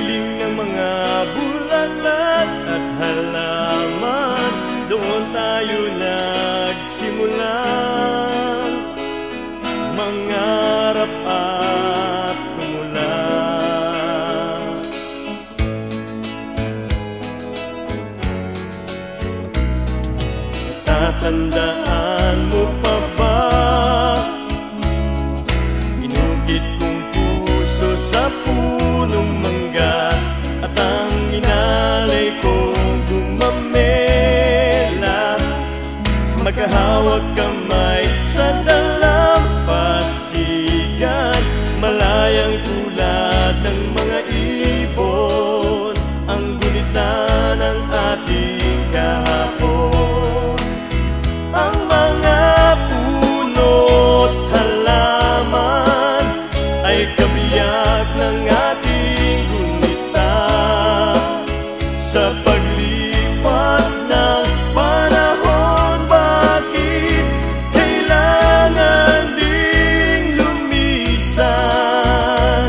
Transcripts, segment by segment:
piling ng mga bulaklak at halaman, doon tayo nagsimula mangarap at tumula. Tatandaan mo pa ba inugit kong puso sa punong mangga at ang inalay kong gumamela, magkahawag kamay sa dalampasigan, malayang tulad ng mga ibon ang gunita ng ating kahapon. Ang mga puno't halaman ay kabiyak ng ating gunita. Sa paglipas ng panahon, bakit kailangan ding lumisan?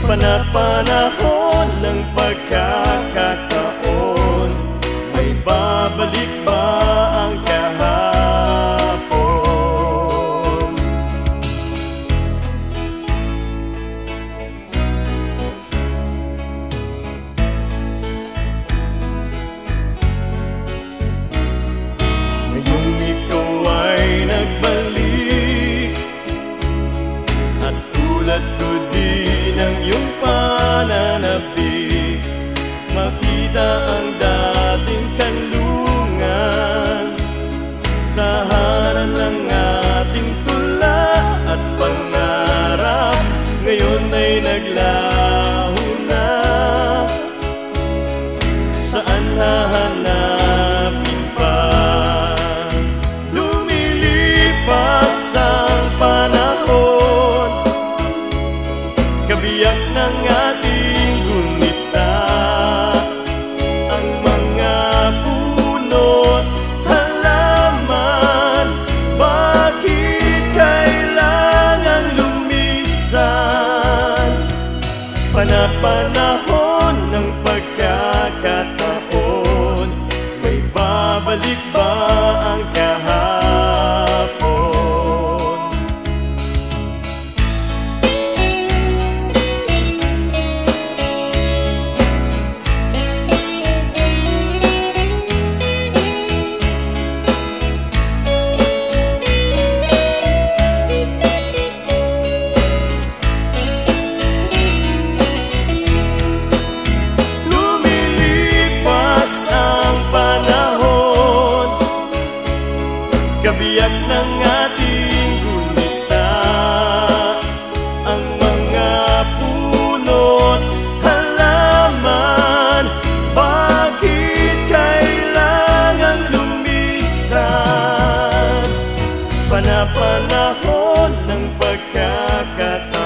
Panapanahon ng pagkakataon, may babalik ba ang kahapon? Ngayong ikaw ay nagbalik at tulad ko din ang iyong pananabik, makita ang dating kanlungan, tahanan ng ating tula at pangarap, ngayon ay naglaho na. Saan hahanapin pa? Lumilipas ang panahon, kabiyak ng ating gunita. Ang mga puno't halaman, bakit kailangan lumisan? Panapanahon ng pagkakataon, may babalik ba ang kahapon? Lumilipas ang panahon, kabiyak ng ating gunita. Ang mga puno't halaman, bakit kailangan lumisan? Panapanahon ng pagkakataon,